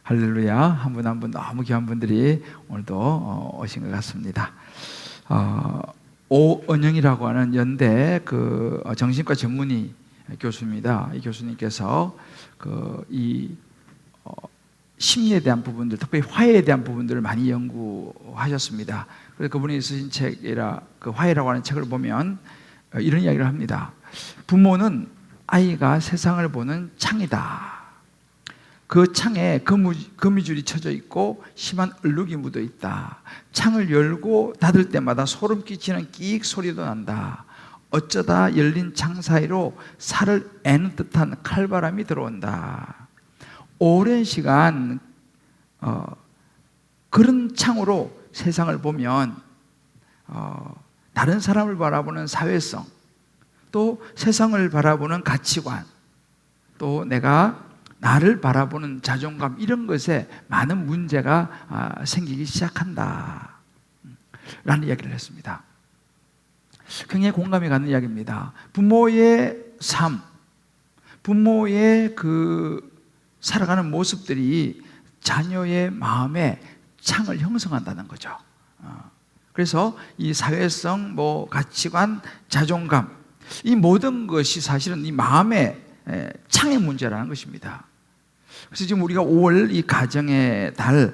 할렐루야. 한 분 한 분 너무 귀한 분들이 오늘도 오신 것 같습니다. 오은영이라고 하는 연대 정신과 전문의 교수입니다. 이 교수님께서 이 심리에 대한 부분들, 특별히 화해에 대한 부분들을 많이 연구하셨습니다. 그래서 그분이 쓰신 책이라 화해라고 하는 책을 보면 이런 이야기를 합니다. 부모는 아이가 세상을 보는 창이다. 그 창에 거미줄이 쳐져 있고 심한 얼룩이 묻어 있다. 창을 열고 닫을 때마다 소름 끼치는 끼익 소리도 난다. 어쩌다 열린 창 사이로 살을 애는 듯한 칼바람이 들어온다. 오랜 시간 그런 창으로 세상을 보면 다른 사람을 바라보는 사회성, 또 세상을 바라보는 가치관, 또 내가 나를 바라보는 자존감, 이런 것에 많은 문제가 생기기 시작한다 라는 이야기를 했습니다. 굉장히 공감이 가는 이야기입니다. 부모의 삶, 부모의 살아가는 모습들이 자녀의 마음에 창을 형성한다는 거죠. 그래서 이 사회성, 가치관, 자존감, 이 모든 것이 사실은 이 마음의 창의 문제라는 것입니다. 그래서 지금 우리가 5월 이 가정의 달,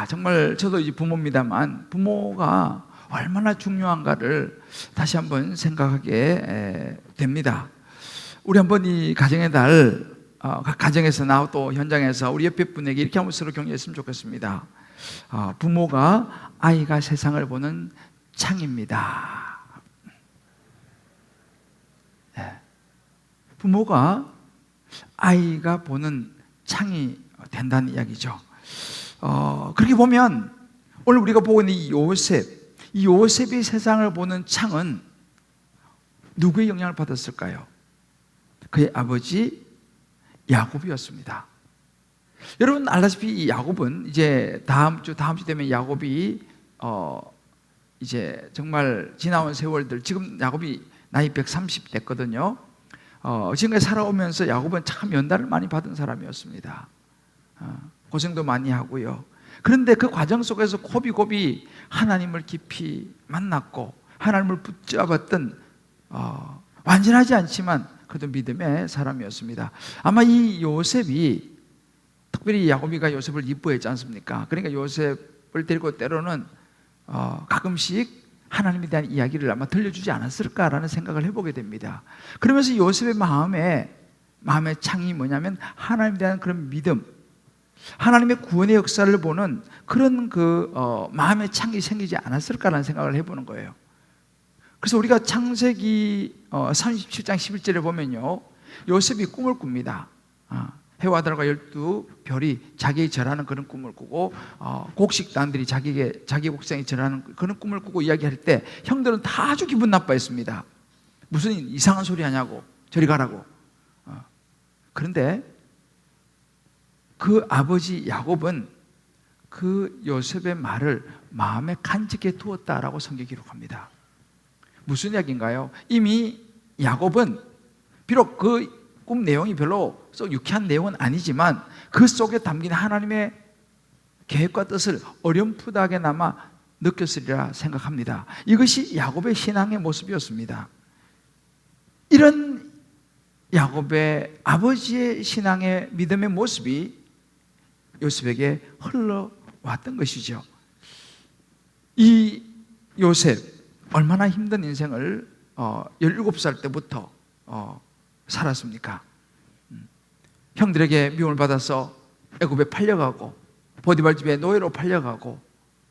정말 저도 이제 부모입니다만 부모가 얼마나 중요한가를 다시 한번 생각하게 됩니다. 우리 한번 이 가정의 달, 가정에서나 또 현장에서 우리 옆에 분에게 이렇게 한번 서로 격려했으면 좋겠습니다. 부모가 아이가 세상을 보는 창입니다. 부모가 아이가 보는 창이 된다는 이야기죠. 그렇게 보면 오늘 우리가 보고 있는 이 요셉이 세상을 보는 창은 누구의 영향을 받았을까요? 그의 아버지 야곱이었습니다. 여러분 알다시피 이 야곱은 이제 다음 주 되면 야곱이 이제 정말 지나온 세월들, 지금 야곱이 나이 130 됐거든요. 지금까지 살아오면서 야곱은 참 연단을 많이 받은 사람이었습니다. 고생도 많이 하고요. 그런데 그 과정 속에서 곱이 하나님을 깊이 만났고 하나님을 붙잡았던 완전하지 않지만 그래도 믿음의 사람이었습니다. 아마 이 요셉이, 특별히 야곱이가 요셉을 이뻐했지 않습니까? 그러니까 요셉을 데리고 때로는 가끔씩 하나님에 대한 이야기를 아마 들려주지 않았을까라는 생각을 해보게 됩니다. 그러면서 요셉의 마음의 창이 뭐냐면 하나님에 대한 그런 믿음, 하나님의 구원의 역사를 보는 그런 마음의 창이 생기지 않았을까라는 생각을 해보는 거예요. 그래서 우리가 창세기 37장 11절에 보면요, 요셉이 꿈을 꿉니다. 해와 달과 12별이 자기에 절하는 그런 꿈을 꾸고 곡식단들이 자기 곡식에 절하는 그런 꿈을 꾸고 이야기할 때 형들은 다 아주 기분 나빠했습니다. 무슨 이상한 소리 하냐고, 저리 가라고. 그런데 그 아버지 야곱은 그 요셉의 말을 마음에 간직해 두었다라고 성경이 기록합니다. 무슨 이야기인가요? 이미 야곱은 비록 그 꿈 내용이 별로 썩 유쾌한 내용은 아니지만 그 속에 담긴 하나님의 계획과 뜻을 어렴풋하게나마 느꼈으리라 생각합니다. 이것이 야곱의 신앙의 모습이었습니다. 이런 야곱의 아버지의 신앙의 믿음의 모습이 요셉에게 흘러왔던 것이죠. 이 요셉 얼마나 힘든 인생을 17살 때부터 살았습니까? 형들에게 미움을 받아서 애굽에 팔려가고 보디발 집에 노예로 팔려가고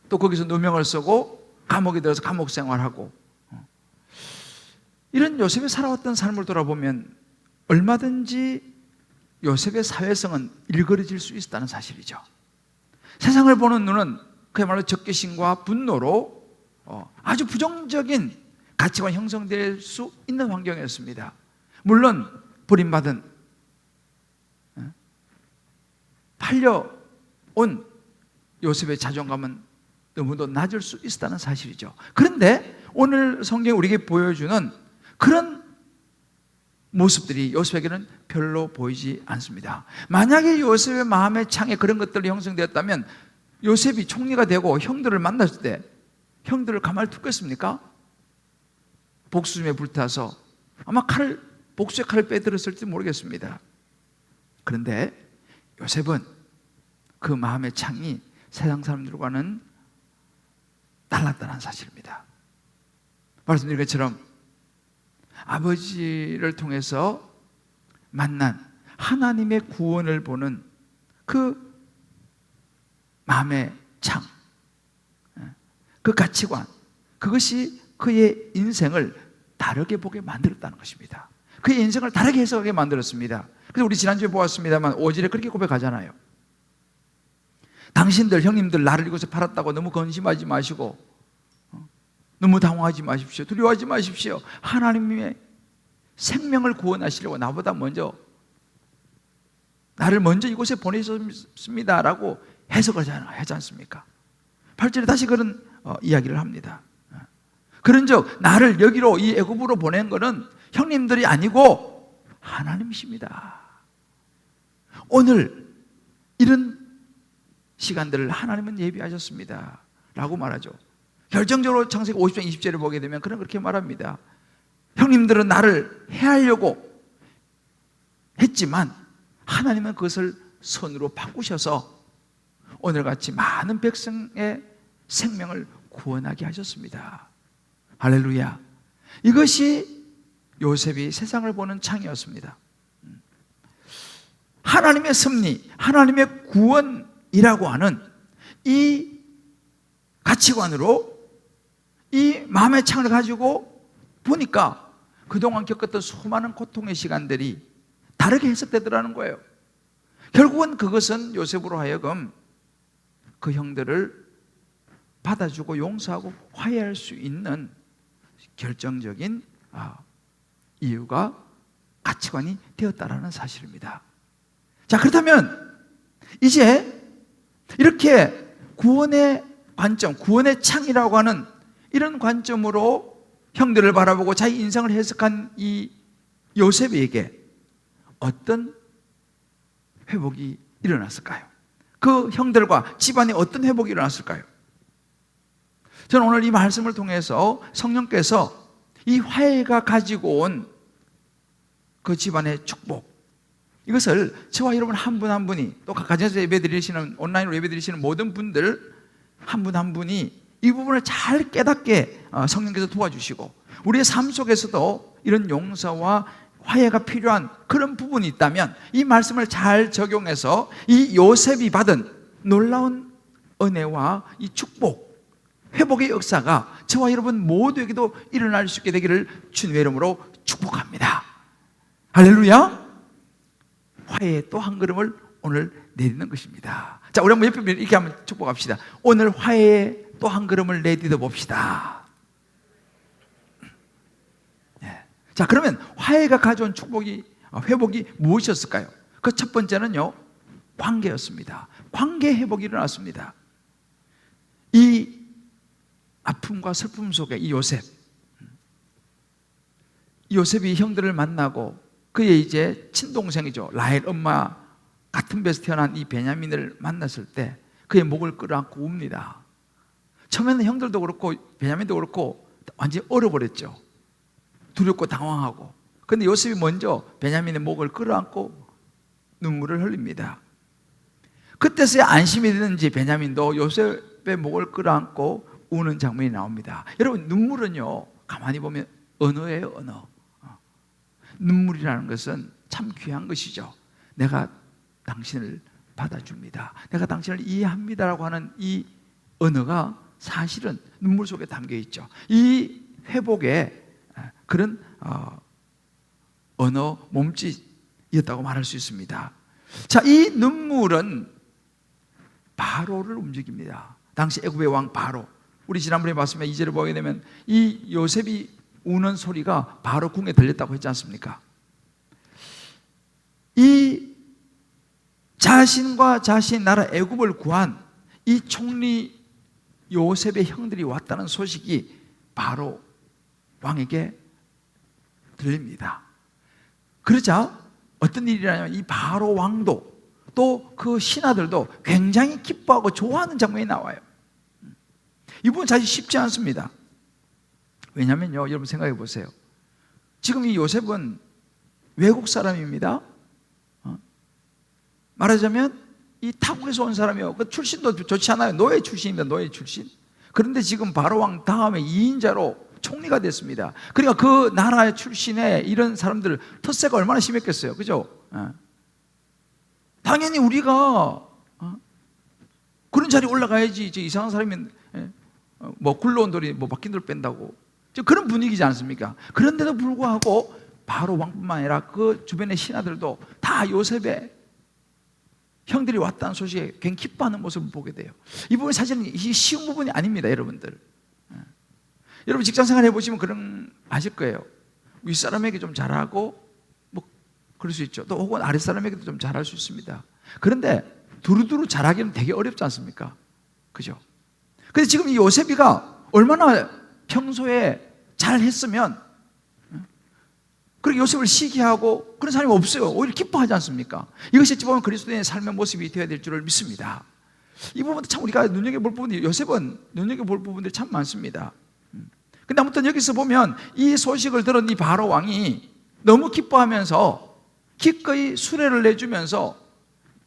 또 거기서 누명을 쓰고 감옥에 들어서 감옥 생활하고, 이런 요셉이 살아왔던 삶을 돌아보면 얼마든지 요셉의 사회성은 일그러질 수 있었다는 사실이죠. 세상을 보는 눈은 그야말로 적개심과 분노로 아주 부정적인 가치관 형성될 수 있는 환경이었습니다. 물론 버림받은 팔려온 요셉의 자존감은 너무도 낮을 수 있었다는 사실이죠. 그런데 오늘 성경이 우리에게 보여주는 그런 모습들이 요셉에게는 별로 보이지 않습니다. 만약에 요셉의 마음의 창에 그런 것들이 형성되었다면 요셉이 총리가 되고 형들을 만났을 때 형들을 가만히 두겠습니까? 복수심에 불타서 아마 복수의 칼을 빼들었을지 모르겠습니다. 그런데 요셉은 그 마음의 창이 세상 사람들과는 달랐다는 사실입니다. 말씀드린 것처럼 아버지를 통해서 만난 하나님의 구원을 보는 그 마음의 창, 그 가치관, 그것이 그의 인생을 다르게 보게 만들었다는 것입니다. 그의 인생을 다르게 해석하게 만들었습니다. 그래서 우리 지난주에 보았습니다만 5절에 그렇게 고백하잖아요. 당신들 형님들 나를 이곳에 팔았다고 너무 건심하지 마시고 너무 당황하지 마십시오. 두려워하지 마십시오. 하나님의 생명을 구원하시려고 나보다 먼저 나를 먼저 이곳에 보내셨습니다 라고 해석을 하지 않습니까? 8절에 다시 그런 이야기를 합니다. 그런즉 나를 여기로 이 애굽으로 보낸 것은 형님들이 아니고 하나님이십니다. 오늘 이런 시간들을 하나님은 예비하셨습니다 라고 말하죠. 결정적으로 창세기 50장 20절을 보게 되면 그렇게 말합니다. 형님들은 나를 해하려고 했지만 하나님은 그것을 선으로 바꾸셔서 오늘같이 많은 백성의 생명을 구원하게 하셨습니다. 할렐루야. 이것이 요셉이 세상을 보는 창이었습니다. 하나님의 섭리, 하나님의 구원이라고 하는 이 가치관으로 이 마음의 창을 가지고 보니까 그동안 겪었던 수많은 고통의 시간들이 다르게 해석되더라는 거예요. 결국은 그것은 요셉으로 하여금 그 형들을 받아주고 용서하고 화해할 수 있는 결정적인 이유가 가치관이 되었다라는 사실입니다. 자, 그렇다면 이제 이렇게 구원의 관점, 구원의 창이라고 하는 이런 관점으로 형들을 바라보고 자기 인생을 해석한 이 요셉에게 어떤 회복이 일어났을까요? 그 형들과 집안에 어떤 회복이 일어났을까요? 저는 오늘 이 말씀을 통해서 성령께서 이 화해가 가지고 온 그 집안의 축복, 이것을 저와 여러분 한 분 한 분이, 또 가정에서 예배드리시는, 온라인으로 예배드리시는 모든 분들 한 분 한 분이 이 부분을 잘 깨닫게 성령께서 도와주시고, 우리의 삶 속에서도 이런 용서와 화해가 필요한 그런 부분이 있다면 이 말씀을 잘 적용해서 이 요셉이 받은 놀라운 은혜와 이 축복, 회복의 역사가 저와 여러분 모두에게도 일어날 수 있게 되기를 주님의 이름으로 축복합니다. 할렐루야. 화해의 또 한 걸음을 오늘 내딛는 것입니다. 자, 우리 한번 옆에 이렇게 한번 축복합시다. 오늘 화해의 또 한 걸음을 내딛어 봅시다. 네. 자, 그러면 화해가 가져온 축복이, 회복이 무엇이었을까요? 그 첫 번째는요, 관계였습니다. 관계 회복이 일어났습니다. 이 아픔과 슬픔 속에 이 요셉이 형들을 만나고 그의 이제 친동생이죠, 라헬 엄마 같은 배에서 태어난 이 베냐민을 만났을 때 그의 목을 끌어안고 웁니다. 처음에는 형들도 그렇고 베냐민도 그렇고 완전히 얼어버렸죠. 두렵고 당황하고. 그런데 요셉이 먼저 베냐민의 목을 끌어안고 눈물을 흘립니다. 그때서야 안심이 되는지 베냐민도 요셉의 목을 끌어안고 우는 장면이 나옵니다. 여러분, 눈물은요, 가만히 보면 언어예요, 언어. 눈물이라는 것은 참 귀한 것이죠. 내가 당신을 받아줍니다, 내가 당신을 이해합니다라고 하는 이 언어가 사실은 눈물 속에 담겨 있죠. 이 회복에 그런 언어 몸짓이었다고 말할 수 있습니다. 자, 이 눈물은 바로를 움직입니다. 당시 애굽의 왕 바로, 우리 지난번에 봤으면 2절을 보게 되면 이 요셉이 우는 소리가 바로 궁에 들렸다고 했지 않습니까? 이 자신과 자신 나라 애굽을 구한 이 총리 요셉의 형들이 왔다는 소식이 바로 왕에게 들립니다. 그러자 어떤 일이라냐면 이 바로 왕도 또 그 신하들도 굉장히 기뻐하고 좋아하는 장면이 나와요. 이 부분 사실 쉽지 않습니다. 왜냐면요, 여러분 생각해 보세요. 지금 이 요셉은 외국 사람입니다. 말하자면 이 타국에서 온 사람이요. 그 출신도 좋지 않아요. 노예 출신입니다. 노예 출신. 그런데 지금 바로왕 다음에 2인자로 총리가 됐습니다. 그러니까 그 나라의 출신의 이런 사람들 텃세가 얼마나 심했겠어요. 그죠? 당연히 우리가 그런 자리에 올라가야지. 이상한 사람이면 뭐 굴러온 돌이 뭐 바뀐 돌 뺀다고 그런 분위기지 않습니까? 그런데도 불구하고 바로 왕뿐만 아니라 그 주변의 신하들도 다 요셉의 형들이 왔다는 소식에 굉장히 기뻐하는 모습을 보게 돼요. 이 부분이 사실은 쉬운 부분이 아닙니다, 여러분들. 여러분 직장 생활 해보시면 그런 아실 거예요. 윗사람에게 좀 잘하고 뭐 그럴 수 있죠. 또 혹은 아랫사람에게도 좀 잘할 수 있습니다. 그런데 두루두루 잘하기는 되게 어렵지 않습니까? 그죠? 근데 지금 이 요셉이가 얼마나 평소에 잘했으면 그렇게 요셉을 시기하고 그런 사람이 없어요. 오히려 기뻐하지 않습니까? 이것이 어찌 보면 그리스도인의 삶의 모습이 되어야 될 줄을 믿습니다. 이 부분도 참 우리가 눈여겨볼 부분들이, 요셉은 눈여겨볼 부분들이 참 많습니다. 근데 아무튼 여기서 보면 이 소식을 들은 이 바로 왕이 너무 기뻐하면서 기꺼이 수레를 내주면서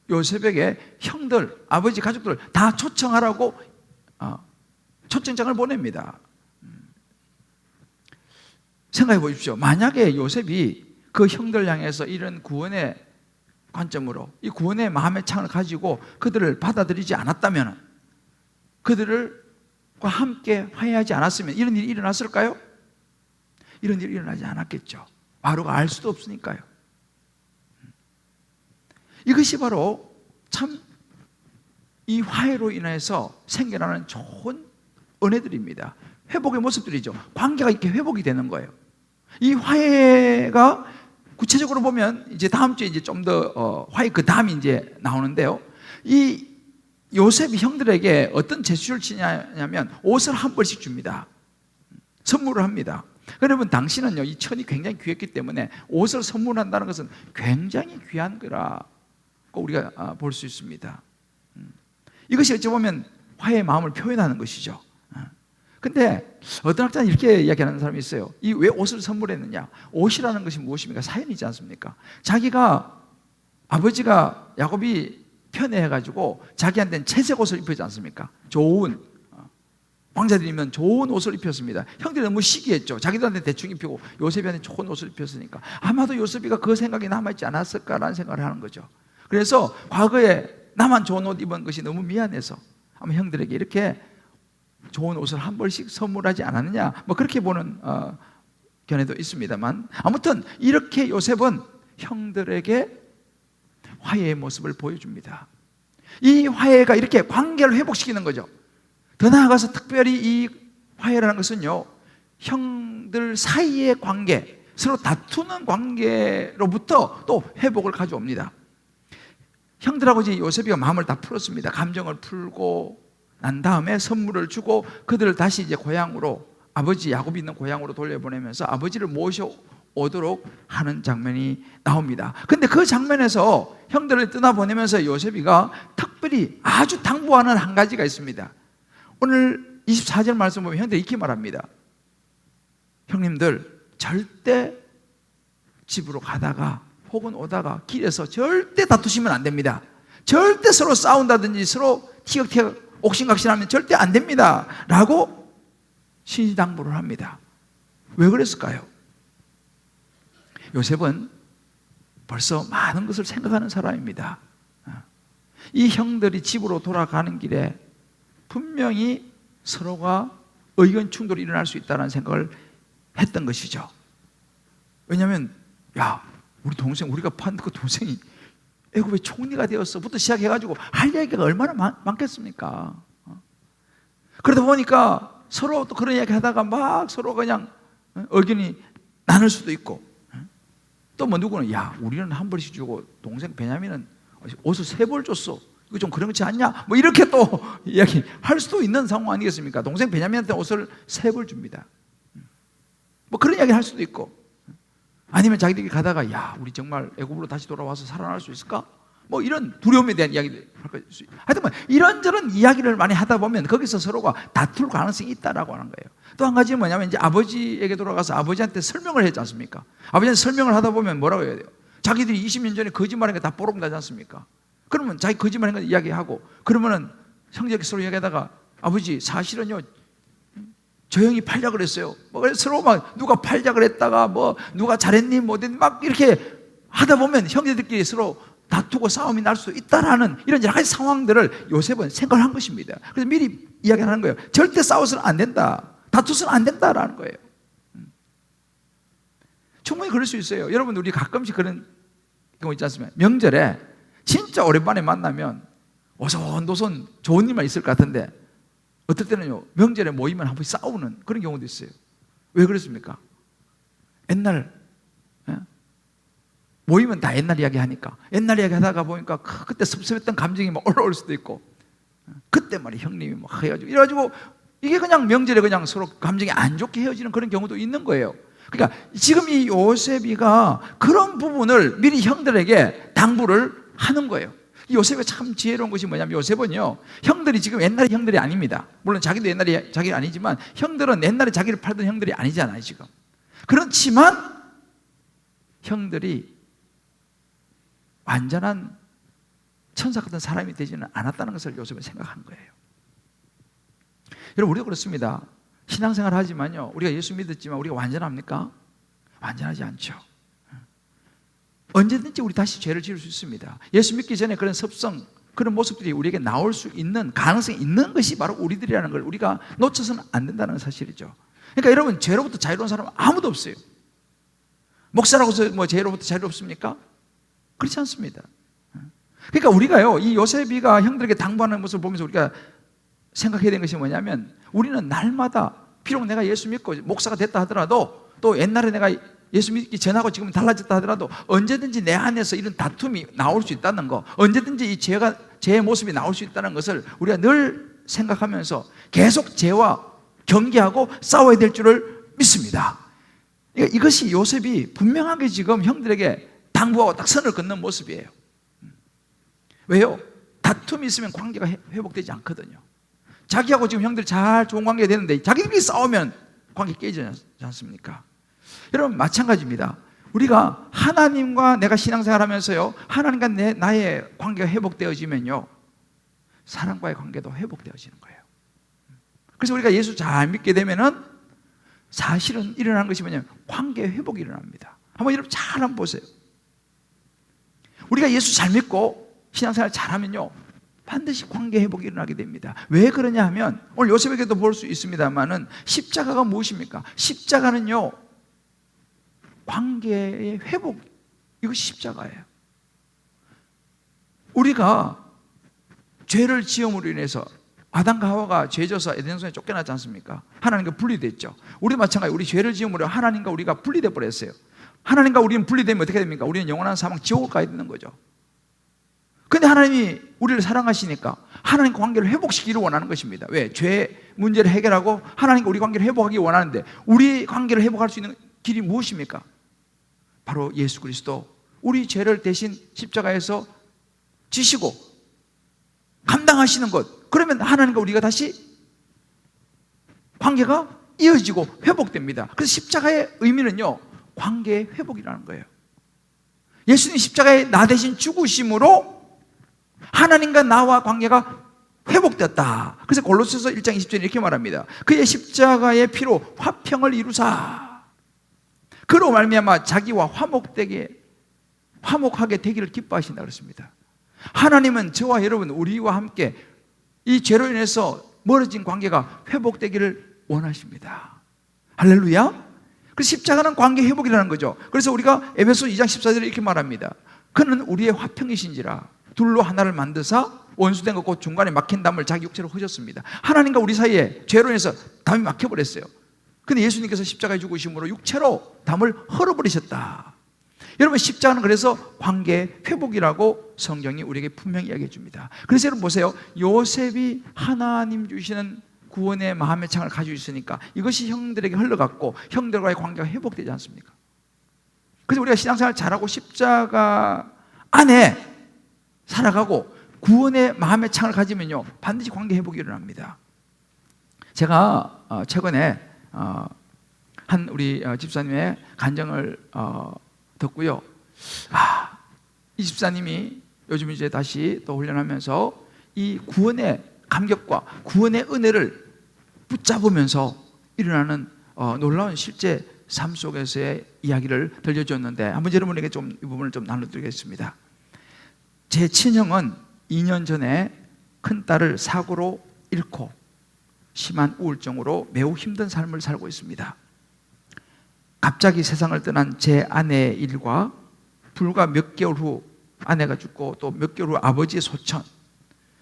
요셉에게 형들, 아버지, 가족들 다 초청하라고 초청장을 보냅니다. 생각해 보십시오. 만약에 요셉이 그 형들 향해서 이런 구원의 관점으로 이 구원의 마음의 창을 가지고 그들을 받아들이지 않았다면, 그들과 함께 화해하지 않았으면 이런 일이 일어났을까요? 이런 일이 일어나지 않았겠죠. 바로가 알 수도 없으니까요. 이것이 바로 참 이 화해로 인해서 생겨나는 좋은 은혜들입니다. 회복의 모습들이죠. 관계가 이렇게 회복이 되는 거예요. 이 화해가 구체적으로 보면 이제 다음 주에 이제 좀 더 화해 그 다음이 이제 나오는데요. 이 요셉이 형들에게 어떤 제스처를 치냐면 옷을 한 벌씩 줍니다. 선물을 합니다. 여러분 당시는요, 이 천이 굉장히 귀했기 때문에 옷을 선물한다는 것은 굉장히 귀한 거라고 우리가 볼 수 있습니다. 이것이 어찌 보면 화해의 마음을 표현하는 것이죠. 근데 어떤 학자는 이렇게 이야기하는 사람이 있어요. 이 왜 옷을 선물했느냐? 옷이라는 것이 무엇입니까? 사연이지 않습니까? 자기가 아버지가 야곱이 편애해가지고 자기한테는 채색 옷을 입히지 않습니까? 좋은 왕자들이면 좋은 옷을 입혔습니다. 형들이 너무 시기했죠. 자기들한테 대충 입히고 요셉이한테 좋은 옷을 입혔으니까 아마도 요셉이가 그 생각이 남아있지 않았을까라는 생각을 하는 거죠. 그래서 과거에 나만 좋은 옷 입은 것이 너무 미안해서 아마 형들에게 이렇게 좋은 옷을 한 벌씩 선물하지 않았느냐, 뭐 그렇게 보는 견해도 있습니다만, 아무튼 이렇게 요셉은 형들에게 화해의 모습을 보여줍니다. 이 화해가 이렇게 관계를 회복시키는 거죠. 더 나아가서 특별히 이 화해라는 것은요, 형들 사이의 관계, 서로 다투는 관계로부터 또 회복을 가져옵니다. 형들하고 이제 요셉이가 마음을 다 풀었습니다. 감정을 풀고 난 다음에 선물을 주고 그들을 다시 이제 고향으로, 아버지 야곱이 있는 고향으로 돌려보내면서 아버지를 모셔오도록 하는 장면이 나옵니다. 근데 그 장면에서 형들을 떠나보내면서 요셉이가 특별히 아주 당부하는 한 가지가 있습니다. 오늘 24절 말씀 보면 형들이 이렇게 말합니다. 형님들 절대 집으로 가다가 혹은 오다가 길에서 절대 다투시면 안 됩니다. 절대 서로 싸운다든지 서로 티격태격 옥신각신하면 절대 안 됩니다 라고 신시당부를 합니다. 왜 그랬을까요? 요셉은 벌써 많은 것을 생각하는 사람입니다. 이 형들이 집으로 돌아가는 길에 분명히 서로가 의견 충돌이 일어날 수 있다는 생각을 했던 것이죠. 왜냐하면 야, 우리 동생, 우리가 판 그 동생이 애굽의 총리가 되었어부터 시작해가지고 할 얘기가 얼마나 많겠습니까? 그러다 보니까 서로 또 그런 이야기 하다가 막 서로 그냥 의견이 나눌 수도 있고, 또 뭐 누구는 야, 우리는 한 벌씩 주고 동생 베냐민은 옷을 3벌 줬어, 이거 좀 그렇지 않냐? 뭐 이렇게 또 이야기할 수도 있는 상황 아니겠습니까? 동생 베냐민한테 옷을 3벌 줍니다. 뭐 그런 이야기 할 수도 있고. 아니면 자기들이 가다가 야, 우리 정말 애굽으로 다시 돌아와서 살아날 수 있을까? 뭐 이런 두려움에 대한 이야기를 할 수 있어요. 하여튼 뭐 이런저런 이야기를 많이 하다 보면 거기서 서로가 다툴 가능성이 있다라고 하는 거예요. 또 한 가지는 뭐냐면 이제 아버지에게 돌아가서 아버지한테 설명을 했지 않습니까? 아버지한테 설명을 하다 보면 뭐라고 해야 돼요? 자기들이 20년 전에 거짓말한 게 다 뽀록 나지 않습니까? 그러면 자기 거짓말한 거 이야기하고, 그러면은 형제끼리 서로 이야기하다가 아버지 사실은요 저 형이 팔자 그랬어요. 뭐 서로 막 누가 팔자 그랬다가 뭐 누가 잘했니 못했니 막 이렇게 하다 보면 형제들끼리 서로 다투고 싸움이 날 수도 있다라는 이런 여러 가지 상황들을 요셉은 생각을 한 것입니다. 그래서 미리 이야기하는 거예요. 절대 싸워서는 안 된다, 다투서는 안 된다라는 거예요. 충분히 그럴 수 있어요. 여러분, 우리 가끔씩 그런 경우 있지 않습니까? 명절에 진짜 오랜만에 만나면 오손도손 좋은 일만 있을 것 같은데 어떨 때는요 명절에 모이면 한 번씩 싸우는 그런 경우도 있어요. 왜 그렇습니까? 옛날 모이면 다 옛날 이야기 하니까, 옛날 이야기 하다가 보니까 그때 섭섭했던 감정이 막 올라올 수도 있고, 그때 말이 형님이 막 해가지고 이래가지고 이게 그냥 명절에 그냥 서로 감정이 안 좋게 헤어지는 그런 경우도 있는 거예요. 그러니까 지금 이 요셉이가 그런 부분을 미리 형들에게 당부를 하는 거예요. 이 요셉이 참 지혜로운 것이 뭐냐면, 요셉은요 형들이 지금 옛날의 형들이 아닙니다. 물론 자기도 옛날에 자기가 아니지만 형들은 옛날에 자기를 팔던 형들이 아니잖아요 지금. 그렇지만 형들이 완전한 천사 같은 사람이 되지는 않았다는 것을 요셉은 생각하는 거예요. 여러분, 우리도 그렇습니다. 신앙생활 하지만요 우리가 예수 믿었지만 우리가 완전합니까? 완전하지 않죠. 언제든지 우리 다시 죄를 지을 수 있습니다. 예수 믿기 전에 그런 습성, 그런 모습들이 우리에게 나올 수 있는 가능성이 있는 것이 바로 우리들이라는 걸 우리가 놓쳐서는 안 된다는 사실이죠. 그러니까 여러분, 죄로부터 자유로운 사람은 아무도 없어요. 목사라고 해서 뭐 죄로부터 자유롭습니까? 그렇지 않습니다. 그러니까 우리가요 이 요셉이가 형들에게 당부하는 모습을 보면서 우리가 생각해야 되는 것이 뭐냐면, 우리는 날마다 비록 내가 예수 믿고 목사가 됐다 하더라도, 또 옛날에 내가 예수 믿기 전하고 지금 달라졌다 하더라도 언제든지 내 안에서 이런 다툼이 나올 수 있다는 거, 언제든지 이 죄의 모습이 나올 수 있다는 것을 우리가 늘 생각하면서 계속 죄와 경계하고 싸워야 될 줄을 믿습니다. 이것이 요셉이 분명하게 지금 형들에게 당부하고 딱 선을 긋는 모습이에요. 왜요? 다툼이 있으면 관계가 회복되지 않거든요. 자기하고 지금 형들 잘 좋은 관계가 되는데 자기들끼리 싸우면 관계 깨지지 않습니까? 여러분, 마찬가지입니다. 우리가 하나님과 내가 신앙생활 하면서요 하나님과 나의 관계가 회복되어지면요 사람과의 관계도 회복되어지는 거예요. 그래서 우리가 예수 잘 믿게 되면은 사실은 일어나는 것이 뭐냐면 관계 회복이 일어납니다. 한번 여러분 잘 한번 보세요. 우리가 예수 잘 믿고 신앙생활 잘하면요 반드시 관계 회복이 일어나게 됩니다. 왜 그러냐 하면, 오늘 요셉에게도 볼 수 있습니다만은 십자가가 무엇입니까? 십자가는요 관계의 회복, 이것이 십자가예요. 우리가 죄를 지음으로 인해서 아담과 하와가 죄져서 에덴성에 쫓겨나지 않습니까? 하나님과 분리됐죠. 우리 마찬가지, 우리 죄를 지음으로 하나님과 우리가 분리돼 버렸어요. 하나님과 우리는 분리되면 어떻게 됩니까? 우리는 영원한 사망, 지옥을 가야 되는 거죠. 근데 하나님이 우리를 사랑하시니까 하나님과 관계를 회복시키기를 원하는 것입니다. 왜? 죄 문제를 해결하고 하나님과 우리 관계를 회복하기 원하는데, 우리 관계를 회복할 수 있는 길이 무엇입니까? 바로 예수 그리스도, 우리 죄를 대신 십자가에서 지시고 감당하시는 것. 그러면 하나님과 우리가 다시 관계가 이어지고 회복됩니다. 그래서 십자가의 의미는요 관계의 회복이라는 거예요. 예수님 십자가에 나 대신 죽으심으로 하나님과 나와 관계가 회복되었다. 그래서 골로새서 1장 20절에 이렇게 말합니다. 그의 십자가의 피로 화평을 이루사 그로 말미암아 자기와 화목하게 되기를 기뻐하신다 그랬습니다. 하나님은 저와 여러분, 우리와 함께 이 죄로 인해서 멀어진 관계가 회복되기를 원하십니다. 할렐루야. 그래서 십자가는 관계 회복이라는 거죠. 그래서 우리가 에베소 2장 14절에 이렇게 말합니다. 그는 우리의 화평이신지라 둘로 하나를 만드사 원수된 것 곧 중간에 막힌 담을 자기 육체로 허셨습니다. 하나님과 우리 사이에 죄로 인해서 담이 막혀버렸어요. 근데 예수님께서 십자가에 죽으심으로 육체로 담을 헐어버리셨다. 여러분, 십자가는 그래서 관계 회복이라고 성경이 우리에게 분명히 이야기해 줍니다. 그래서 여러분 보세요. 요셉이 하나님 주시는 구원의 마음의 창을 가지고 있으니까 이것이 형들에게 흘러갔고 형들과의 관계가 회복되지 않습니까? 그래서 우리가 신앙생활 잘하고 십자가 안에 살아가고 구원의 마음의 창을 가지면요, 반드시 관계 회복이 일어납니다. 제가 최근에 한 우리 집사님의 간증을 듣고요, 이 집사님이 요즘 이제 다시 또 훈련하면서 이 구원의 감격과 구원의 은혜를 붙잡으면서 일어나는 놀라운 실제 삶 속에서의 이야기를 들려줬는데, 한번 여러분에게 좀 이 부분을 좀 나눠드리겠습니다. 제 친형은 2년 전에 큰딸을 사고로 잃고 심한 우울증으로 매우 힘든 삶을 살고 있습니다. 갑자기 세상을 떠난 제 아내의 일과 불과 몇 개월 후 아내가 죽고 또 몇 개월 후 아버지의 소천,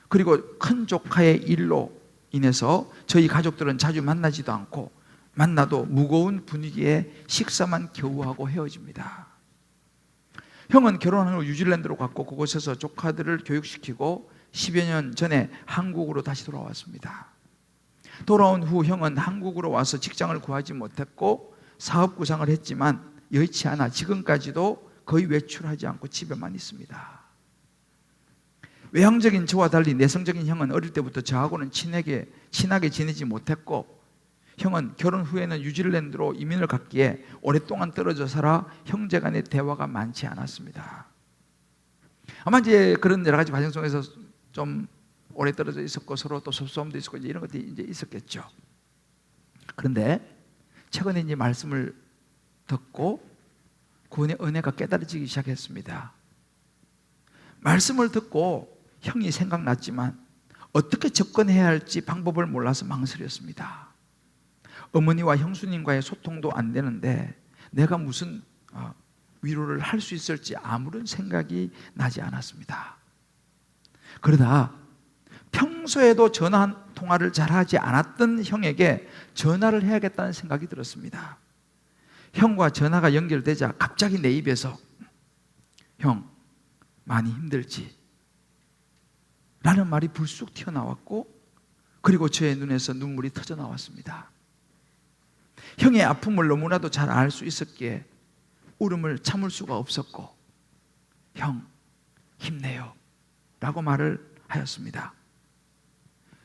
그리고 큰 조카의 일로 인해서 저희 가족들은 자주 만나지도 않고 만나도 무거운 분위기에 식사만 겨우 하고 헤어집니다. 형은 결혼한 후 뉴질랜드로 갔고 그곳에서 조카들을 교육시키고 10여 년 전에 한국으로 다시 돌아왔습니다. 돌아온 후 형은 한국으로 와서 직장을 구하지 못했고 사업 구상을 했지만 여의치 않아 지금까지도 거의 외출하지 않고 집에만 있습니다. 외향적인 저와 달리 내성적인 형은 어릴 때부터 저하고는 친하게 지내지 못했고, 형은 결혼 후에는 뉴질랜드로 이민을 갔기에 오랫동안 떨어져 살아 형제 간의 대화가 많지 않았습니다. 아마 이제 그런 여러 가지 과정 속에서 좀 오래 떨어져 있었고 서로 또 섭섭함도 있었고 이런 것들이 이제 있었겠죠. 그런데 최근에 이제 말씀을 듣고 구원의 은혜가 깨달아지기 시작했습니다. 말씀을 듣고 형이 생각났지만 어떻게 접근해야 할지 방법을 몰라서 망설였습니다. 어머니와 형수님과의 소통도 안 되는데 내가 무슨 위로를 할 수 있을지 아무런 생각이 나지 않았습니다. 그러다 평소에도 전화 통화를 잘하지 않았던 형에게 전화를 해야겠다는 생각이 들었습니다. 형과 전화가 연결되자 갑자기 내 입에서 형, 많이 힘들지? 라는 말이 불쑥 튀어나왔고, 그리고 저의 눈에서 눈물이 터져 나왔습니다. 형의 아픔을 너무나도 잘 알 수 있었기에 울음을 참을 수가 없었고, 형, 힘내요 라고 말을 하였습니다.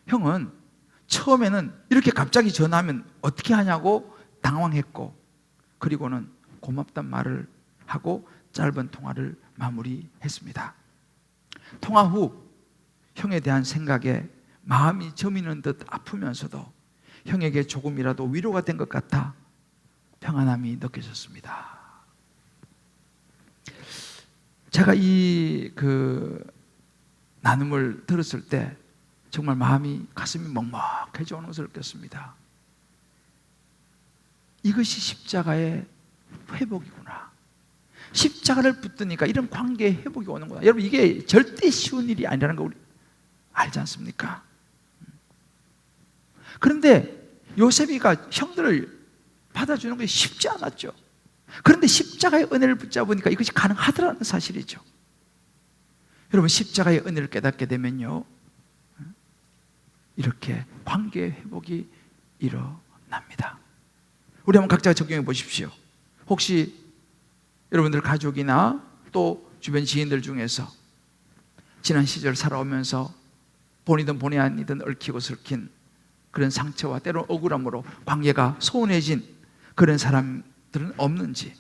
형은 처음에는 이렇게 갑자기 전화하면 어떻게 하냐고 당황했고, 그리고는 고맙단 말을 하고 짧은 통화를 마무리했습니다. 통화 후 형에 대한 생각에 마음이 저미는 듯 아프면서도 형에게 조금이라도 위로가 된 것 같아 평안함이 느껴졌습니다. 제가 이 나눔을 들었을 때 정말 마음이, 가슴이 먹먹해져 오는 것을 느꼈습니다. 이것이 십자가의 회복이구나. 십자가를 붙드니까 이런 관계의 회복이 오는구나. 여러분, 이게 절대 쉬운 일이 아니라는 거 우리 알지 않습니까? 그런데 요셉이가 형들을 받아주는 것이 쉽지 않았죠. 그런데 십자가의 은혜를 붙잡으니까 이것이 가능하더라는 사실이죠. 여러분, 십자가의 은혜를 깨닫게 되면요, 이렇게 관계의 회복이 일어납니다. 우리 한번 각자 적용해 보십시오. 혹시 여러분들 가족이나 또 주변 지인들 중에서 지난 시절 살아오면서 본이든 본이 아니든 얽히고 설킨 그런 상처와 때로 억울함으로 관계가 소원해진 그런 사람들은 없는지,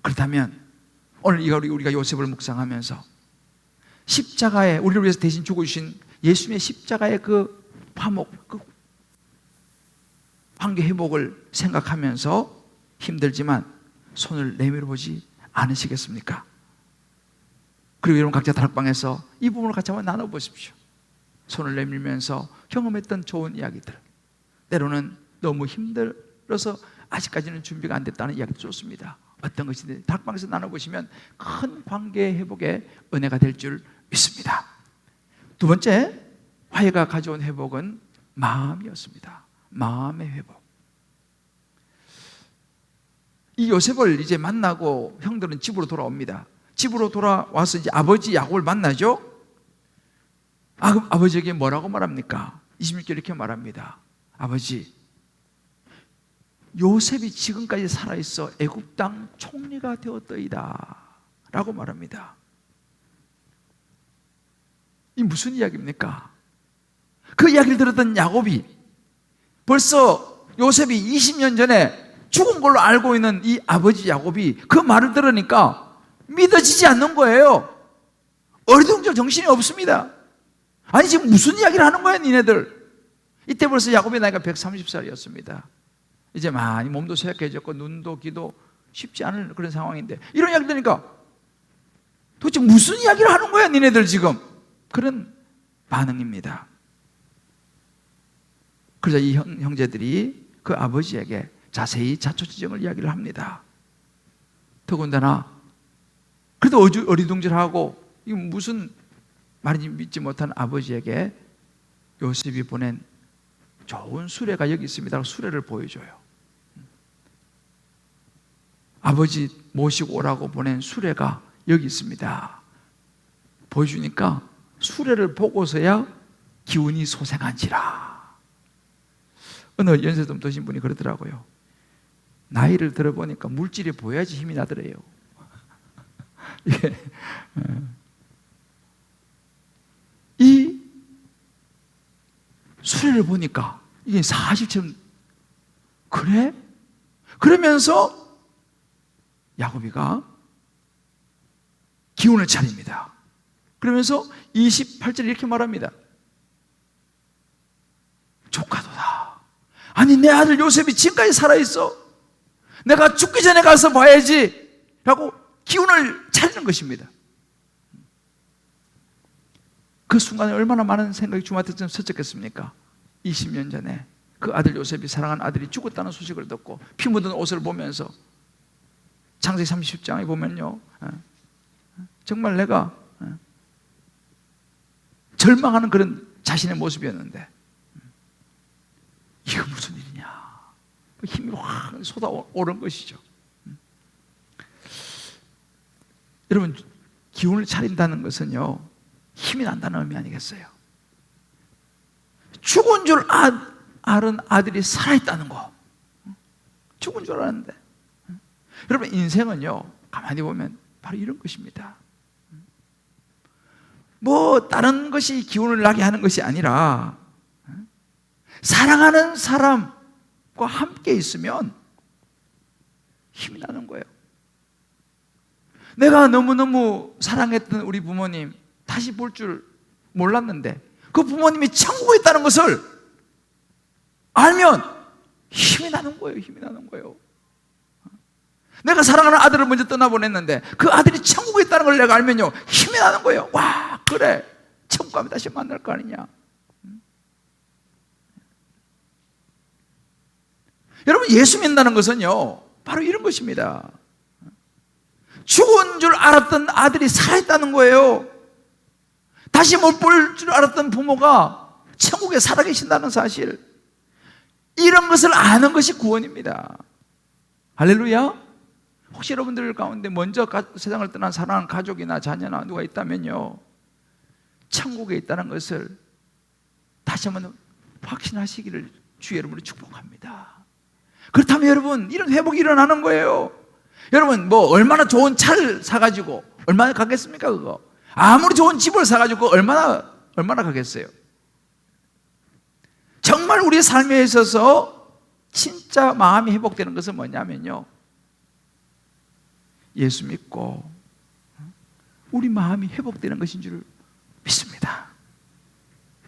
그렇다면 오늘 우리가 요셉을 묵상하면서 십자가에 우리를 위해서 대신 죽어주신 예수님의 십자가의 그 화목, 그 관계 회복을 생각하면서 힘들지만 손을 내밀어 보지 않으시겠습니까? 그리고 여러분 각자 다락방에서 이 부분을 같이 한번 나눠보십시오. 손을 내밀면서 경험했던 좋은 이야기들, 때로는 너무 힘들어서 아직까지는 준비가 안 됐다는 이야기도 좋습니다. 어떤 것이든 다락방에서 나눠보시면 큰 관계 회복의 은혜가 될 줄 믿습니다. 두 번째, 화해가 가져온 회복은 마음이었습니다. 마음의 회복. 이 요셉을 이제 만나고 형들은 집으로 돌아옵니다. 집으로 돌아와서 이제 아버지 야곱을 만나죠. 아버지에게 뭐라고 말합니까? 26절 이렇게 말합니다. 아버지, 요셉이 지금까지 살아있어 애굽 땅 총리가 되었더이다 라고 말합니다. 이 무슨 이야기입니까? 그 이야기를 들었던 야곱이 벌써 요셉이 20년 전에 죽은 걸로 알고 있는 이 아버지 야곱이 그 말을 들으니까 믿어지지 않는 거예요. 어리둥절 정신이 없습니다. 아니 지금 무슨 이야기를 하는 거야 니네들. 이때 벌써 야곱의 나이가 130살이었습니다. 이제 많이 몸도 쇠약해졌고 눈도 귀도 쉽지 않은 그런 상황인데 이런 이야기 들으니까 도대체 무슨 이야기를 하는 거야 니네들 지금. 그런 반응입니다. 그래서 이 형제들이 그 아버지에게 자세히 자초지종을 이야기를 합니다. 더군다나 그래도 어리둥절하고 이거 무슨 말인지 믿지 못한 아버지에게 요셉이 보낸 좋은 수레가 여기 있습니다. 수레를 보여줘요. 아버지 모시고 오라고 보낸 수레가 여기 있습니다. 보여주니까 수레를 보고서야 기운이 솟아난지라. 어느 연세 좀 드신 분이 그러더라고요. 나이를 들어보니까 물질이 보여야지 힘이 나더래요. 이 수레를 보니까 이게 사실처럼 그래? 그러면서 야곱이가 기운을 차립니다. 그러면서 28절에 이렇게 말합니다. 조카도다. 아니 내 아들 요셉이 지금까지 살아있어. 내가 죽기 전에 가서 봐야지 라고 기운을 차리는 것입니다. 그 순간에 얼마나 많은 생각이 주마한테 서쳤겠습니까? 20년 전에 그 아들 요셉이 사랑한 아들이 죽었다는 소식을 듣고 피 묻은 옷을 보면서 창세기 30장에 보면요 정말 내가 절망하는 그런 자신의 모습이었는데 이거 무슨 일이냐 힘이 확 쏟아오른 것이죠. 여러분 기운을 차린다는 것은요 힘이 난다는 의미 아니겠어요? 죽은 줄 아는 아들이 살아있다는 거. 죽은 줄 알았는데. 여러분 인생은요 가만히 보면 바로 이런 것입니다. 뭐 다른 것이 기운을 나게 하는 것이 아니라 사랑하는 사람과 함께 있으면 힘이 나는 거예요. 내가 너무너무 사랑했던 우리 부모님 다시 볼 줄 몰랐는데 그 부모님이 천국에 있다는 것을 알면 힘이 나는 거예요. 힘이 나는 거예요. 내가 사랑하는 아들을 먼저 떠나보냈는데 그 아들이 천국에 있다는 걸 내가 알면요 힘이 나는 거예요. 와 그래 천국 가면 다시 만날 거 아니냐. 여러분 예수 믿는다는 것은요 바로 이런 것입니다. 죽은 줄 알았던 아들이 살아있다는 거예요. 다시 못 볼 줄 알았던 부모가 천국에 살아계신다는 사실, 이런 것을 아는 것이 구원입니다. 할렐루야. 혹시 여러분들 가운데 먼저 세상을 떠난 사랑하는 가족이나 자녀나 누가 있다면요 천국에 있다는 것을 다시 한번 확신하시기를 주의 이름으로 축복합니다. 그렇다면 여러분 이런 회복이 일어나는 거예요. 여러분 뭐 얼마나 좋은 차를 사가지고 얼마나 가겠습니까? 그거 아무리 좋은 집을 사가지고 얼마나 가겠어요? 정말 우리 삶에 있어서 진짜 마음이 회복되는 것은 뭐냐면요 예수 믿고 우리 마음이 회복되는 것인 줄 믿습니다.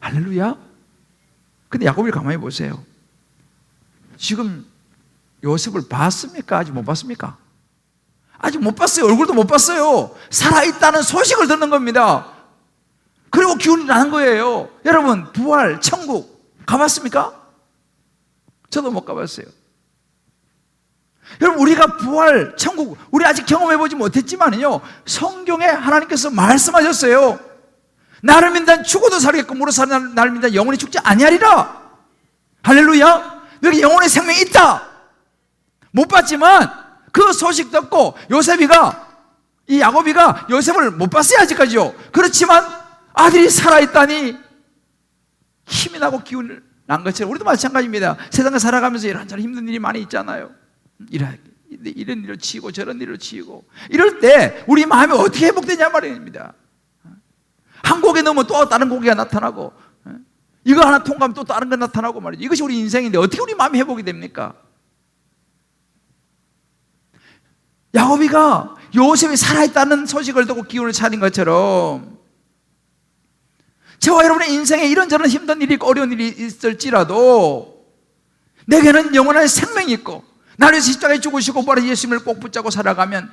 할렐루야. 근데 야곱을 가만히 보세요. 지금 요셉을 봤습니까? 아직 못 봤습니까? 아직 못 봤어요. 얼굴도 못 봤어요. 살아있다는 소식을 듣는 겁니다. 그리고 기운이 나는 거예요. 여러분 부활, 천국 가봤습니까? 저도 못 가봤어요. 여러분 우리가 부활, 천국 우리 아직 경험해보지 못했지만요 성경에 하나님께서 말씀하셨어요. 나를 믿는 죽어도 살겠고 무릇 사는 나를 믿는 영원히 죽지 아니하리라. 할렐루야. 너에게 영혼의 생명이 있다. 못 봤지만 그 소식 듣고 이 야곱이가 요셉을 못 봤어요 아직까지요. 그렇지만 아들이 살아있다니 힘이 나고 기운을 난 것처럼 우리도 마찬가지입니다. 세상을 살아가면서 이런저런 힘든 일이 많이 있잖아요. 이런 일을 치고 저런 일을 치고 이럴 때 우리 마음이 어떻게 회복되냐 말입니다. 한 고개 넘으면 또 다른 고개가 나타나고 이거 하나 통과하면 또 다른 거 나타나고 말이죠. 이것이 우리 인생인데 어떻게 우리 마음이 회복이 됩니까? 야곱이가 요셉이 살아있다는 소식을 듣고 기운을 차린 것처럼 저와 여러분의 인생에 이런저런 힘든 일이 있고 어려운 일이 있을지라도 내게는 영원한 생명이 있고 나를 위해서 십자가에 죽으시고 부활하신 예수님을 꼭 붙잡고 살아가면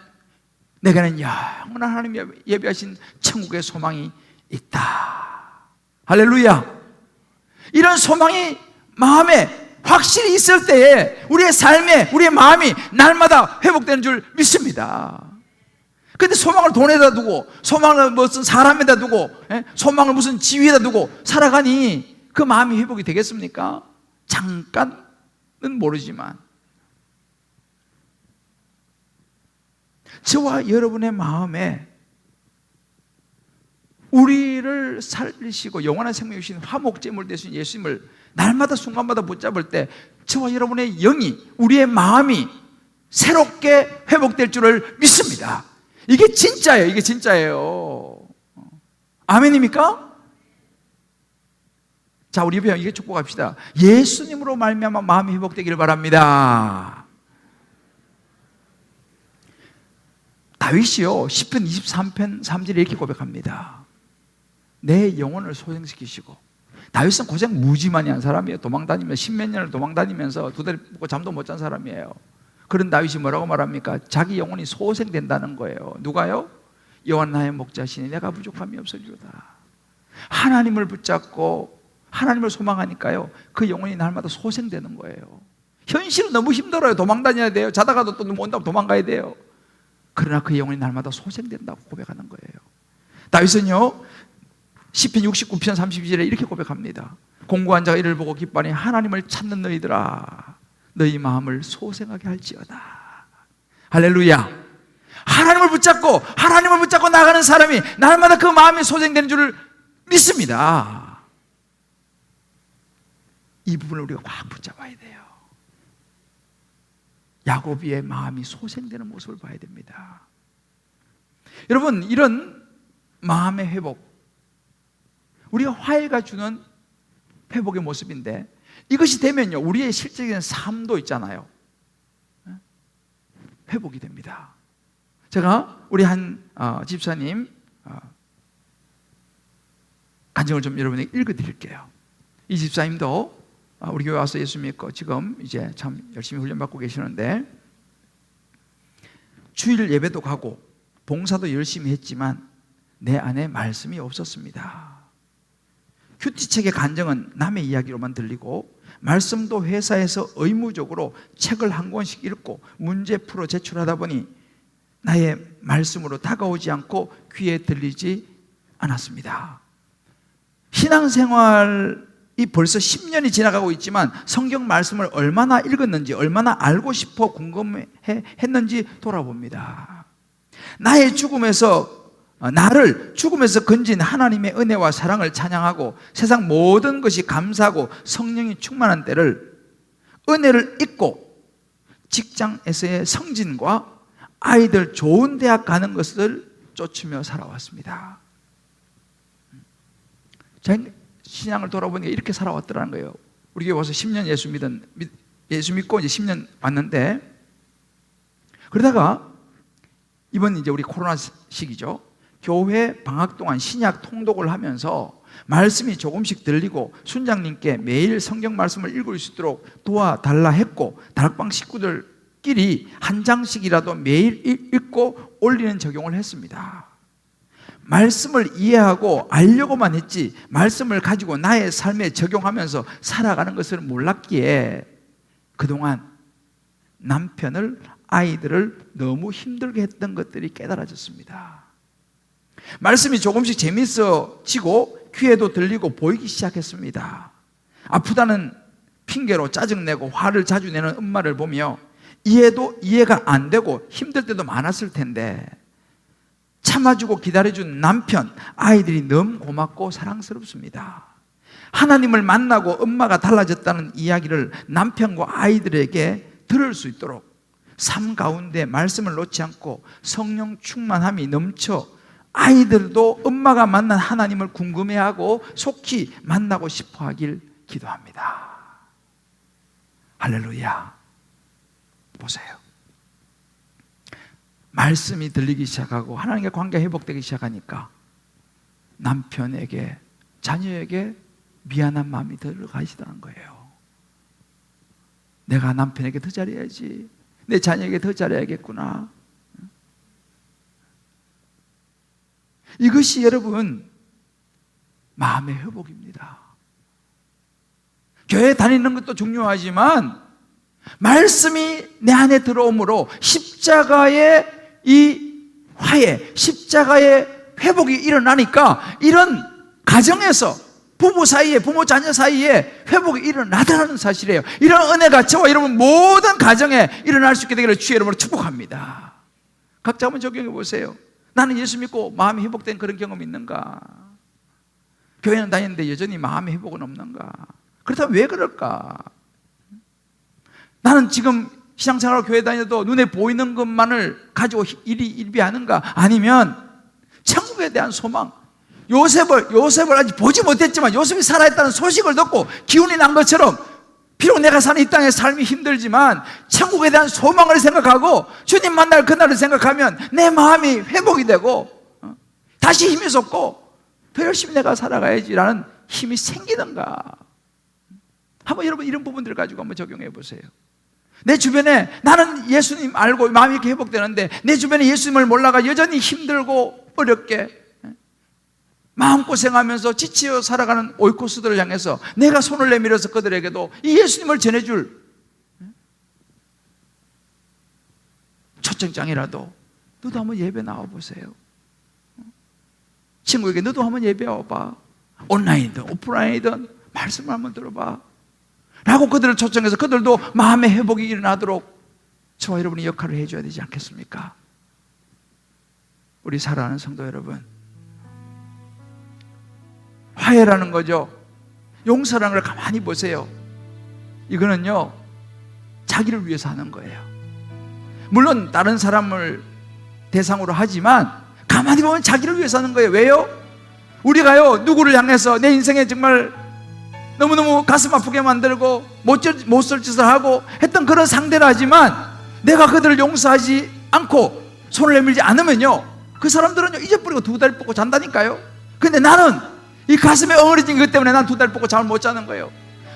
내게는 영원한 하나님이 예비하신 천국의 소망이 있다. 할렐루야. 이런 소망이 마음에 확실히 있을 때에 우리의 삶에 우리의 마음이 날마다 회복되는 줄 믿습니다. 그런데 소망을 돈에다 두고 소망을 무슨 사람에다 두고 소망을 무슨 지위에다 두고 살아가니 그 마음이 회복이 되겠습니까? 잠깐은 모르지만 저와 여러분의 마음에 우리를 살리시고 영원한 생명을 주신 화목제물 되신 예수님을 날마다 순간마다 붙잡을 때 저와 여러분의 영이 우리의 마음이 새롭게 회복될 줄을 믿습니다. 이게 진짜예요. 이게 진짜예요. 아멘입니까? 자, 우리 옆에 이게 축복합시다. 예수님으로 말미암아 마음이 회복되기를 바랍니다. 다윗이요 시편 23편 3절에 이렇게 고백합니다. 내 영혼을 소생시키시고, 다윗은 고생 무지 많이 한 사람이에요. 도망다니면서 십몇 년을 도망다니면서 두 다리 묶고 잠도 못 잔 사람이에요. 그런 다윗이 뭐라고 말합니까? 자기 영혼이 소생된다는 거예요. 누가요? 여호와 나의 목자시니 내가 부족함이 없으리로다. 하나님을 붙잡고 하나님을 소망하니까요 그 영혼이 날마다 소생되는 거예요. 현실은 너무 힘들어요. 도망다녀야 돼요. 자다가도 또 온다고 도망가야 돼요. 그러나 그 영혼이 날마다 소생된다고 고백하는 거예요. 다윗은요 시편 69편 32절에 이렇게 고백합니다. 공고한 자가 이를 보고 기뻐하니 하나님을 찾는 너희들아 너희 마음을 소생하게 할지어다. 할렐루야. 하나님을 붙잡고 나가는 사람이 날마다 그 마음이 소생되는 줄을 믿습니다. 이 부분을 우리가 확 붙잡아야 돼요. 야곱의 마음이 소생되는 모습을 봐야 됩니다. 여러분, 이런 마음의 회복, 우리가 화해가 주는 회복의 모습인데 이것이 되면요 우리의 실질적인 삶도 있잖아요 회복이 됩니다. 제가 우리 한 집사님 간증을 좀 여러분에게 읽어드릴게요. 이 집사님도 우리 교회 와서 예수 믿고 지금 이제 참 열심히 훈련받고 계시는데 주일 예배도 가고 봉사도 열심히 했지만 내 안에 말씀이 없었습니다. 큐티책의 간증은 남의 이야기로만 들리고 말씀도 회사에서 의무적으로 책을 한 권씩 읽고 문제 풀어 제출하다 보니 나의 말씀으로 다가오지 않고 귀에 들리지 않았습니다. 신앙생활이 벌써 10년이 지나가고 있지만 성경 말씀을 얼마나 읽었는지 얼마나 알고 싶어 궁금했는지 돌아봅니다. 나를 죽음에서 건진 하나님의 은혜와 사랑을 찬양하고 세상 모든 것이 감사하고 성령이 충만한 때를 은혜를 잊고 직장에서의 성진과 아이들 좋은 대학 가는 것을 쫓으며 살아왔습니다. 신앙을 돌아보니까 이렇게 살아왔더라는 거예요. 우리 교회 와서 10년 예수 믿고 이제 10년 왔는데 그러다가 이번 이제 우리 코로나 시기죠. 교회 방학 동안 신약 통독을 하면서 말씀이 조금씩 들리고 순장님께 매일 성경 말씀을 읽을 수 있도록 도와달라 했고 다락방 식구들끼리 한 장씩이라도 매일 읽고 올리는 적용을 했습니다. 말씀을 이해하고 알려고만 했지 말씀을 가지고 나의 삶에 적용하면서 살아가는 것을 몰랐기에 그동안 남편을 아이들을 너무 힘들게 했던 것들이 깨달아졌습니다. 말씀이 조금씩 재밌어지고 귀에도 들리고 보이기 시작했습니다. 아프다는 핑계로 짜증내고 화를 자주 내는 엄마를 보며 이해가 안 되고 힘들 때도 많았을 텐데 참아주고 기다려준 남편, 아이들이 너무 고맙고 사랑스럽습니다. 하나님을 만나고 엄마가 달라졌다는 이야기를 남편과 아이들에게 들을 수 있도록 삶 가운데 말씀을 놓지 않고 성령 충만함이 넘쳐 아이들도 엄마가 만난 하나님을 궁금해하고 속히 만나고 싶어 하길 기도합니다. 할렐루야. 보세요. 말씀이 들리기 시작하고 하나님과 관계가 회복되기 시작하니까 남편에게, 자녀에게 미안한 마음이 들어가시다는 거예요. 내가 남편에게 더 잘해야지, 내 자녀에게 더 잘해야겠구나. 이것이 여러분 마음의 회복입니다. 교회 다니는 것도 중요하지만 말씀이 내 안에 들어오므로 십자가의 이 화해, 십자가의 회복이 일어나니까 이런 가정에서 부부 사이에, 부모 자녀 사이에 회복이 일어나더라는 사실이에요. 이런 은혜가 저와 여러분 모든 가정에 일어날 수 있게 되기를 주의 이름으로 축복합니다. 각자 한번 적용해 보세요. 나는 예수 믿고 마음이 회복된 그런 경험이 있는가? 교회는 다니는데 여전히 마음의 회복은 없는가? 그렇다면 왜 그럴까? 나는 지금 신앙생활하고 교회 다녀도 눈에 보이는 것만을 가지고 일비하는가? 아니면 천국에 대한 소망, 요셉을 아직 보지 못했지만 요셉이 살아있다는 소식을 듣고 기운이 난 것처럼 비록 내가 사는 이 땅의 삶이 힘들지만 천국에 대한 소망을 생각하고 주님 만날 그날을 생각하면 내 마음이 회복이 되고 다시 힘이 솟고 더 열심히 내가 살아가야지라는 힘이 생기는가? 한번 여러분 이런 부분들을 가지고 한번 적용해 보세요. 내 주변에 나는 예수님 알고 마음이 이렇게 회복되는데 내 주변에 예수님을 몰라가 여전히 힘들고 어렵게 마음고생하면서 지치어 살아가는 오이코스들을 향해서 내가 손을 내밀어서 그들에게도 이 예수님을 전해줄 초청장이라도 너도 한번 예배 나와보세요. 친구에게 너도 한번 예배 와봐. 온라인이든 오프라인이든 말씀을 한번 들어봐 라고 그들을 초청해서 그들도 마음의 회복이 일어나도록 저와 여러분이 역할을 해줘야 되지 않겠습니까? 우리 사랑하는 성도 여러분, 화해라는 거죠. 용서라는 걸 가만히 보세요. 이거는요 자기를 위해서 하는 거예요. 물론 다른 사람을 대상으로 하지만 가만히 보면 자기를 위해서 하는 거예요. 왜요? 우리가요 누구를 향해서 내 인생에 정말 너무너무 가슴 아프게 만들고 못 쓸 짓을 하고 했던 그런 상대를 하지만 내가 그들을 용서하지 않고 손을 내밀지 않으면요 그 사람들은요 잊어버리고 두 다리 뻗고 잔다니까요. 근데 나는 이 가슴에 엉어리진 것 때문에 난 두 다리 뻗고 잠을 못 자는 거예요.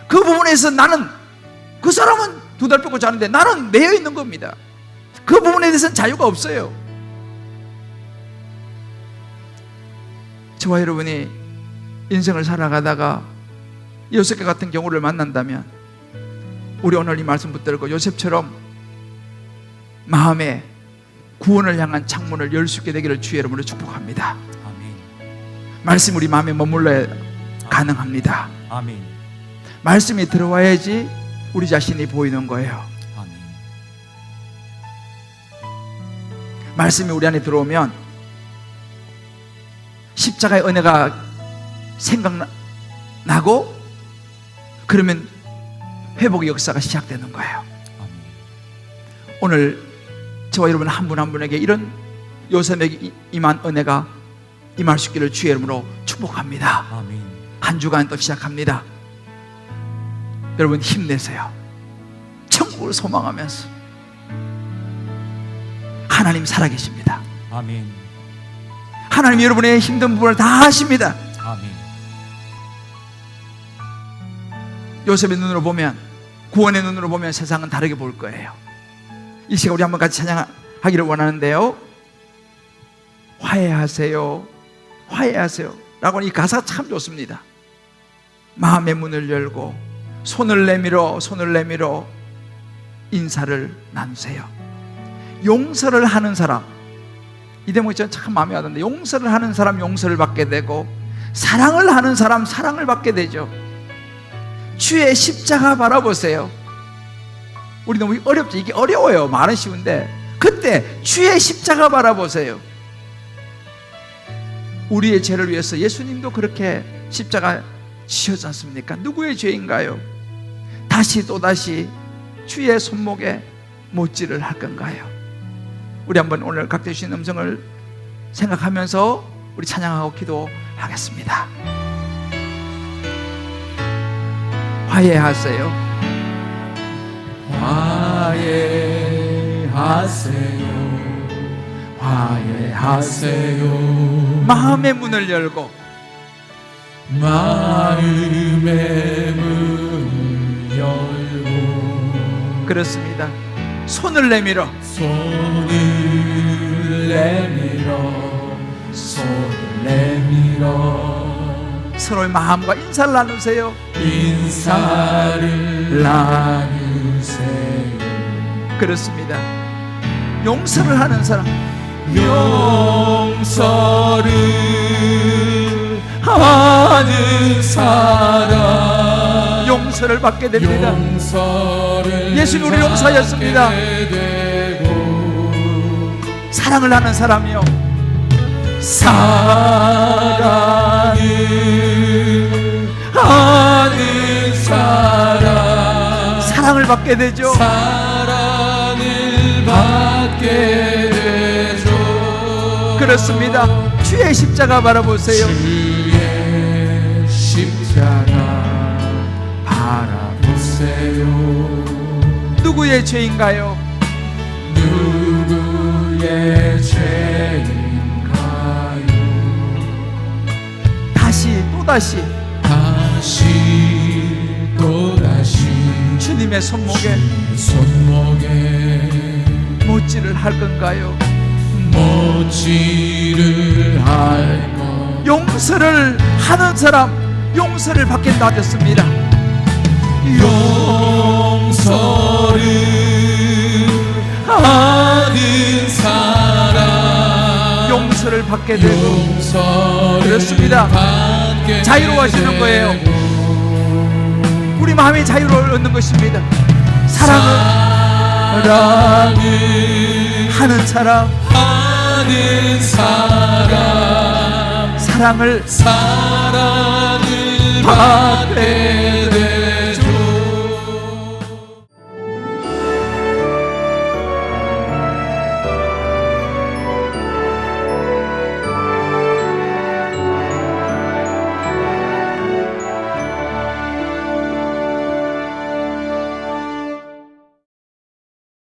그 부분에서 나는, 그 사람은 두 다리 뻗고 자는데 나는 매여 있는 겁니다. 그 부분에 대해서는 자유가 없어요. 저와 여러분이 인생을 살아가다가 요셉과 같은 경우를 만난다면 우리 오늘 이 말씀 붙들고 요셉처럼 마음에 구원을 향한 창문을 열 수 있게 되기를 주의 이름으로 축복합니다. 말씀 우리 마음에 머물러야 가능합니다. 아멘. 말씀이 들어와야지 우리 자신이 보이는 거예요. 아멘. 말씀이 우리 안에 들어오면 십자가의 은혜가 생각나고 그러면 회복의 역사가 시작되는 거예요. 아멘. 오늘 저와 여러분 한 분 한 분에게 이런 요셉에게 임한 은혜가 임할 수 있기를 주의 이름으로 축복합니다. 아멘. 한 주간 또 시작합니다. 여러분 힘내세요. 천국을 소망하면서 하나님 살아계십니다. 아멘. 하나님 여러분의 힘든 부분을 다 아십니다. 아멘. 요셉의 눈으로 보면, 구원의 눈으로 보면 세상은 다르게 볼 거예요. 이 시간 우리 한번 같이 찬양하기를 원하는데요. 화해하세요, 화해하세요 라고 하는 이 가사가 참 좋습니다. 마음의 문을 열고 손을 내밀어 인사를 나누세요. 용서를 하는 사람, 이 대목이 저는 참 마음에 와닿는데, 용서를 하는 사람 용서를 받게 되고 사랑을 하는 사람 사랑을 받게 되죠. 주의 십자가 바라보세요. 우리 너무 어렵죠. 이게 어려워요. 말은 쉬운데 그때 주의 십자가 바라보세요. 우리의 죄를 위해서 예수님도 그렇게 십자가 지었지 않습니까? 누구의 죄인가요? 다시 또다시 주의 손목에 못질을 할 건가요? 우리 한번 오늘 각자 주신 음성을 생각하면서 우리 찬양하고 기도하겠습니다. 화해하세요. 화해하세요. 화해하세요. 마음의 문을 열고 마음의 문을 열고 그렇습니다. 손을 내밀어 손을 내밀어 서로의 마음과 인사를 나누세요. 인사를 나누세요. 그렇습니다. 용서를 하는 사람, 용서를 하는 사람 용서를 받게 됩니다. 용서를 예수님 우리 용서하였습니다. 사랑을 하는 사람이요, 사랑을 하는 사람 사랑을 받게 되죠. 사랑을 받게 되죠. 그렇습니다. 주의 십자가 바라보세요. 주의 십자가 바라보세요. 누구의 죄인가요? 누구의 죄인가요? 다시 또다시 또다시 주님의 손목에 못질을 할 건가요? 못질을 할 것. 용서를 하는 사람 용서를 받게 놔뒀습니다. 용서를 하는 사람 용서를 받게 되고 용서를 그렇습니다. 받게 자유로워지는 거예요. 우리 마음이 자유를 얻는 것입니다. 사랑을 하는 사람 사랑을 받게